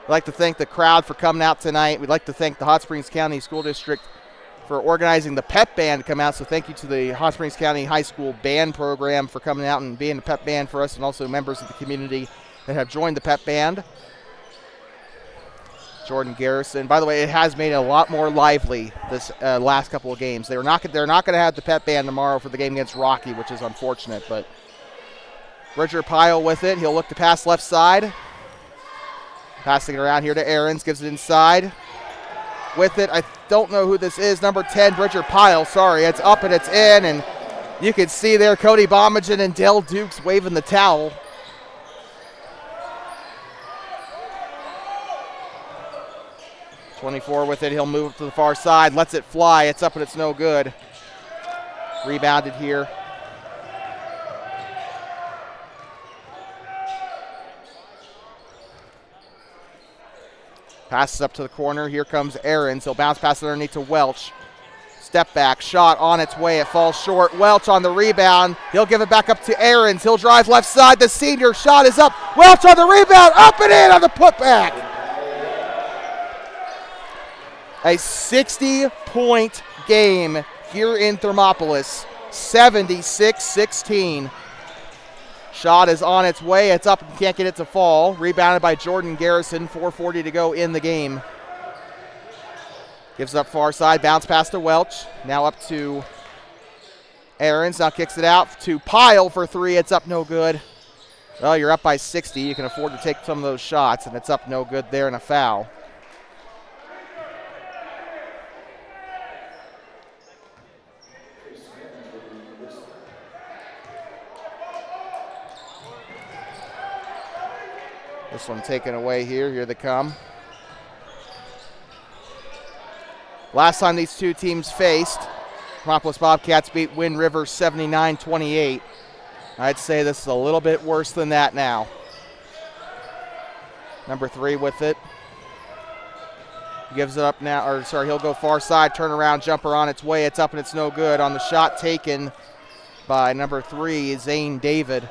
like to thank the crowd for coming out tonight. We'd like to thank the Hot Springs County School District for organizing the pep band to come out. So thank you to the Hot Springs County High School band program for coming out and being a pep band for us, and also members of the community that have joined the pep band. Jordan Garrison. By the way, it has made it a lot more lively this last couple of games. They're not going to have the pep band tomorrow for the game against Rocky, which is unfortunate. But Bridger Pyle with it. He'll look to pass left side. Passing it around here to Aarons. Gives it inside. With it, I don't know who this is. Number 10, Bridger Pyle. Sorry, it's up and it's in. And you can see there Cody Bomagen and Dell Dukes waving the towel. .24 with it. He'll move to the far side. Lets it fly. It's up and it's no good. Rebounded here. Passes up to the corner. Here comes Aarons. He'll bounce pass it underneath to Welch. Step back. Shot on its way. It falls short. Welch on the rebound. He'll give it back up to Aarons. He'll drive left side. The senior shot is up. Welch on the rebound. Up and in on the putback. A 60-point game here in Thermopolis. 76-16. Shot is on its way. It's up and can't get it to fall. Rebounded by Jordan Garrison. 4:40 to go in the game. Gives it up far side. Bounce pass to Welch. Now up to Aarons. Now kicks it out to Pyle for three. It's up no good. Well, you're up by 60. You can afford to take some of those shots, and it's up no good there and a foul. This one taken away here. Here they come. Last time these two teams faced, Thermopolis Bobcats beat Wind River 79-28. I'd say this is a little bit worse than that now. Number 3 with it. Gives it up now, or sorry, he'll go far side, turnaround jumper on its way. It's up and it's no good on the shot taken by number 3, Zane David.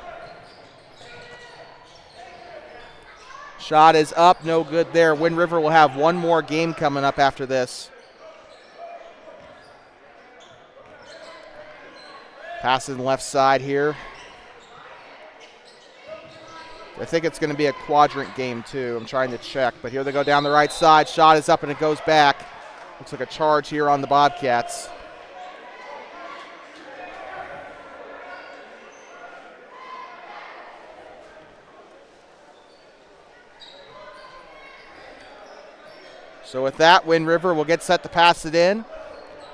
Shot is up, no good there. Wind River will have one more game coming up after this. Passing left side here. I think it's going to be a quadrant game too. I'm trying to check, but here they go down the right side. Shot is up and it goes back. Looks like a charge here on the Bobcats. So with that, Wind River will get set to pass it in.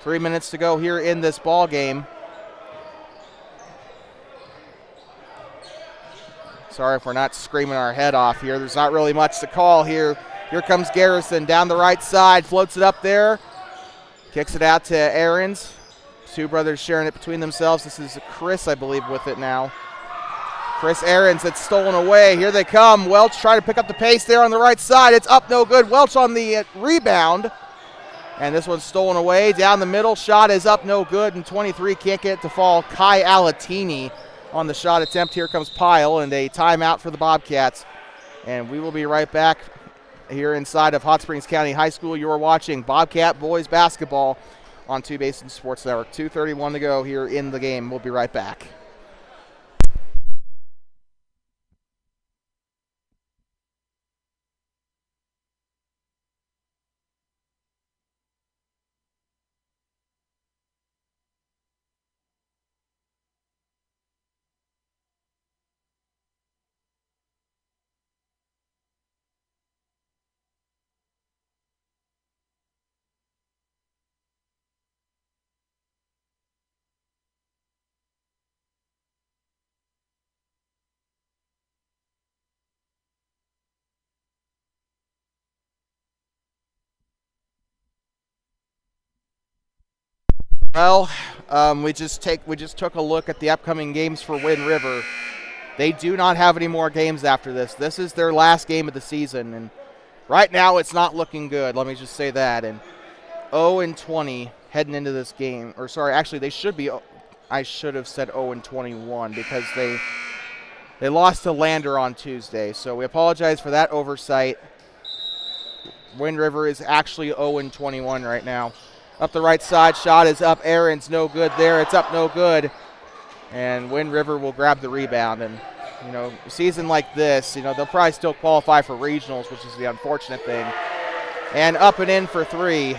3 minutes to go here in this ball game. Sorry if we're not screaming our head off here. There's not really much to call here. Here comes Garrison down the right side, floats it up there, kicks it out to Aarons. Two brothers sharing it between themselves. This is Chris, I believe, with it now. Chris Ahrens, it's stolen away. Here they come. Welch trying to pick up the pace there on the right side. It's up, no good. Welch on the rebound. And this one's stolen away. Down the middle, shot is up, no good. And 23 can't get it to fall. Kai Alatini on the shot attempt. Here comes Pyle, and a timeout for the Bobcats. And we will be right back here inside of Hot Springs County High School. You're watching Bobcat boys basketball on Two Basins Sports Network. 2:31 to go here in the game. We'll be right back. Well, we just took a look at the upcoming games for Wind River. They do not have any more games after this. This is their last game of the season, and right now it's not looking good. Let me just say that. And 0-20 heading into this game. Or sorry, actually they should be. I should have said 0-21 because they lost to Lander on Tuesday. So we apologize for that oversight. Wind River is actually 0-21 right now. Up the right side, shot is up. Aaron's no good there. It's up, no good. And Wind River will grab the rebound. And, you know, a season like this, you know, they'll probably still qualify for regionals, which is the unfortunate thing. And up and in for three.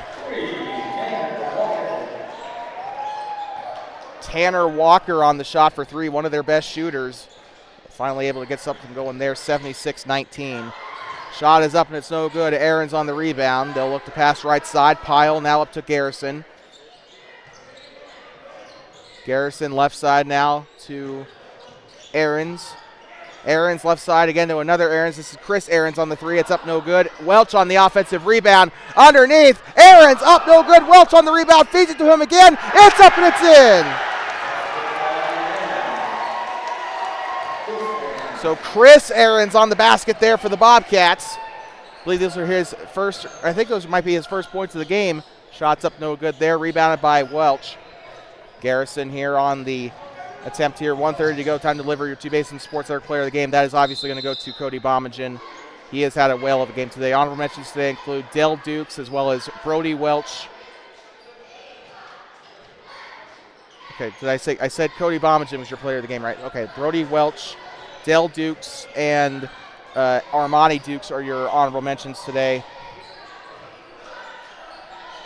Tanner Walker on the shot for three, one of their best shooters. Finally able to get something going there, 76-19. Shot is up and it's no good. Aaron's on the rebound. They'll look to pass right side. Pyle now up to Garrison. Garrison left side now to Aaron's. Aaron's left side again to another Aaron's. This is Chris Aaron's on the three. It's up, no good. Welch on the offensive rebound. Underneath. Aaron's up, no good. Welch on the rebound. Feeds it to him again. It's up and it's in. So Chris Aaron's on the basket there for the Bobcats. I believe these are his first, I think those might be his first points of the game. Shots up, no good there. Rebounded by Welch. Garrison here on the attempt here. 1:30 to go. Time to deliver your Two Basins Sports Network player of the game. That is obviously going to go to Cody Bomagen. He has had a whale of a game today. Honorable mentions today include Dell Dukes as well as Brody Welch. Okay, did I said Cody Bomagen was your player of the game, right? Okay, Brody Welch, Dell Dukes, and Armani Dukes are your honorable mentions today.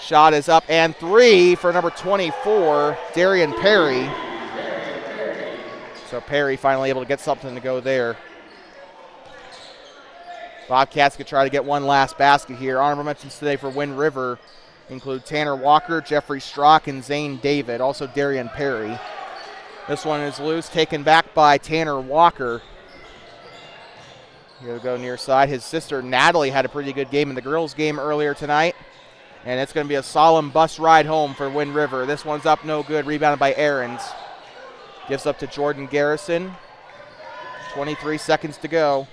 Shot is up and three for number 24, Darian Perry. So Perry finally able to get something to go there. Bobcats could try to get one last basket here. Honorable mentions today for Wind River include Tanner Walker, Jeffrey Strock, and Zane David. Also Darian Perry. This one is loose, taken back by Tanner Walker. Here we go near side. His sister Natalie had a pretty good game in the girls' game earlier tonight. And it's going to be a solemn bus ride home for Wind River. This one's up, no good. Rebounded by Ahrens. Gives up to Jordan Garrison. 23 seconds to go.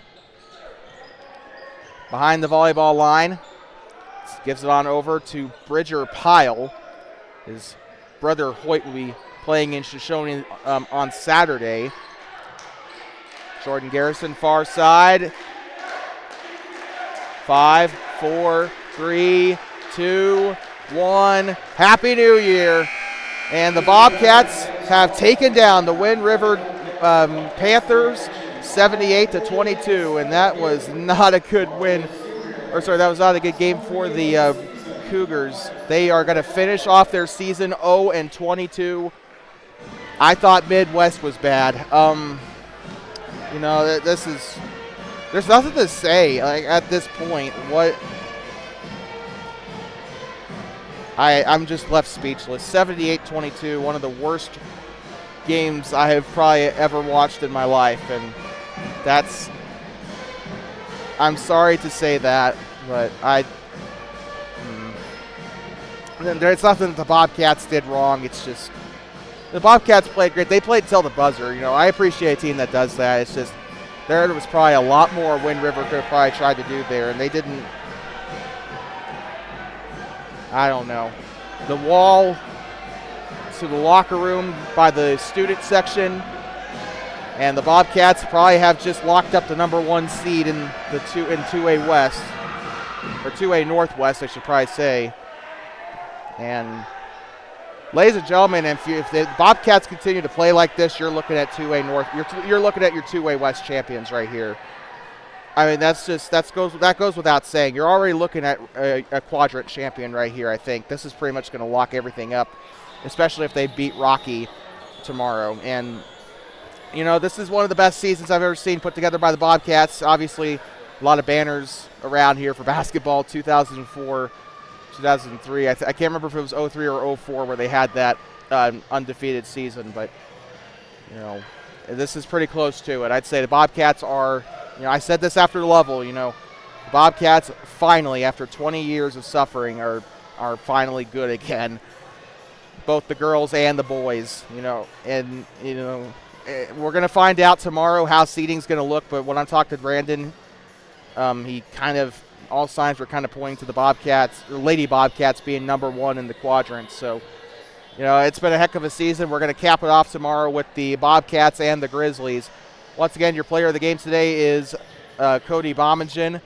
Behind the volleyball line. Gives it on over to Bridger Pyle. His brother Hoyt will be playing in Shoshone on Saturday. Jordan Garrison, far side. 5, 4, 3, 2, 1. Happy New Year. And the Bobcats have taken down the Wind River Panthers 78-22. And that was not a good win. Or sorry, that was not a good game for the Cougars. They are going to finish off their season 0-22. I thought Midwest was bad. You know, there's nothing to say like at this point. I'm just left speechless. 78-22, one of the worst games I have probably ever watched in my life, and I'm sorry to say that, but there's nothing that the Bobcats did wrong. It's just the Bobcats played great. They played till the buzzer. You know, I appreciate a team that does that. It's just there was probably a lot more Wind River could have probably tried to do there, and they didn't. I don't know. The wall to the locker room by the student section, and the Bobcats probably have just locked up the #1 seed in the 2A West, or 2A Northwest, I should probably say. And ladies and gentlemen, if the Bobcats continue to play like this, you're looking at 2A North. You're looking at your 2A West champions right here. I mean, that goes without saying. You're already looking at a quadrant champion right here. I think this is pretty much going to lock everything up, especially if they beat Rocky tomorrow. And you know, this is one of the best seasons I've ever seen put together by the Bobcats. Obviously, a lot of banners around here for basketball. 2004. 2003. I can't remember if it was 03 or 04 where they had that undefeated season, but you know, this is pretty close to it. I'd say the Bobcats are, you know, I said this after Level, you know, the Bobcats finally, after 20 years of suffering, are finally good again. Both the girls and the boys, you know, and you know, we're gonna find out tomorrow how seeding's gonna look. But when I talked to Brandon, he kind of, all signs were kind of pointing to the Bobcats, or Lady Bobcats, being #1 in the quadrant. So, you know, it's been a heck of a season. We're going to cap it off tomorrow with the Bobcats and the Grizzlies. Once again, your player of the game today is Cody Bommingen.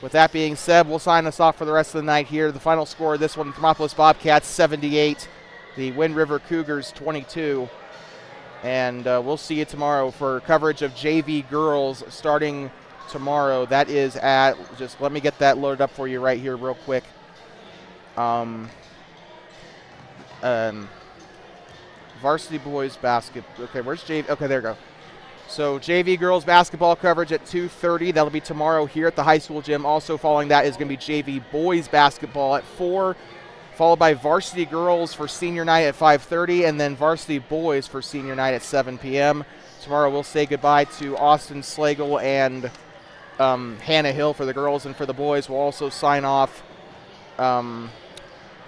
With that being said, we'll sign us off for the rest of the night here. The final score of this one, Thermopolis Bobcats 78, the Wind River Cougars 22. And we'll see you tomorrow for coverage of JV girls starting tomorrow. That is at, just let me get that loaded up for you right here real quick. Varsity boys basketball. Okay, where's JV? Okay, there we go. So JV girls basketball coverage at 2:30. That'll be tomorrow here at the high school gym. Also following that is going to be JV boys basketball at 4, followed by varsity girls for senior night at 5:30, and then varsity boys for senior night at 7 p.m. Tomorrow we'll say goodbye to Austin Slagle and Hannah Hill for the girls, and for the boys we'll also sign off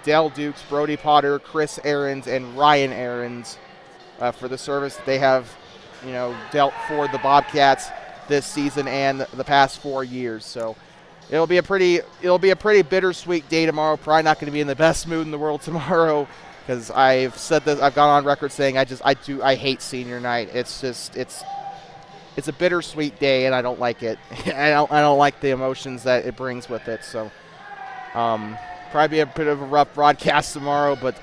Dale Dukes, Brody Potter, Chris Aarons, and Ryan Aarons for the service that they have, you know, dealt for the Bobcats this season and the past 4 years. So it'll be a pretty bittersweet day tomorrow. Probably not going to be in the best mood in the world tomorrow, because I've said this, I've gone on record saying I hate senior night. It's a bittersweet day, and I don't like it. I don't like the emotions that it brings with it. So probably be a bit of a rough broadcast tomorrow. But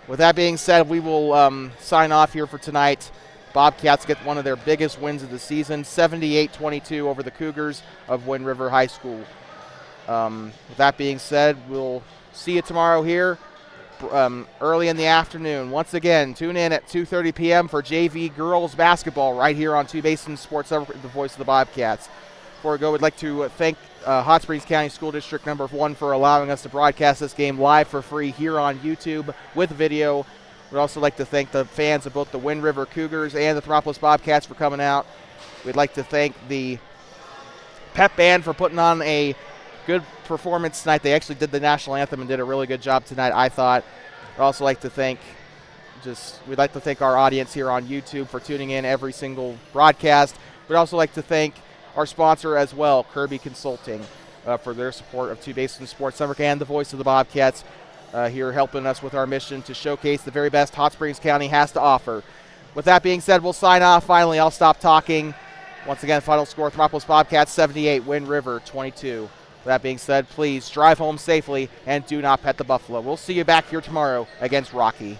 with that being said, we will sign off here for tonight. Bobcats get one of their biggest wins of the season, 78-22 over the Cougars of Wind River High School. With that being said, we'll see you tomorrow here. Early in the afternoon. Once again, tune in at 2:30 p.m. for JV girls basketball right here on Two Basin Sports, the voice of the Bobcats. Before we go, we'd like to thank Hot Springs County School District #1 for allowing us to broadcast this game live for free here on YouTube with video. We'd also like to thank the fans of both the Wind River Cougars and the Thermopolis Bobcats for coming out. We'd like to thank the pep band for putting on a good performance tonight. They actually did the national anthem and did a really good job tonight, I thought. We'd also like to thank our audience here on YouTube for tuning in every single broadcast. We'd also like to thank our sponsor as well, Kirby Consulting, for their support of Two Basin Sports Network and the voice of the Bobcats, here helping us with our mission to showcase the very best Hot Springs County has to offer. With that being said, we'll sign off. Finally, I'll stop talking. Once again, final score, Thermopolis Bobcats 78, Wind River 22. With that being said, please drive home safely and do not pet the buffalo. We'll see you back here tomorrow against Rocky.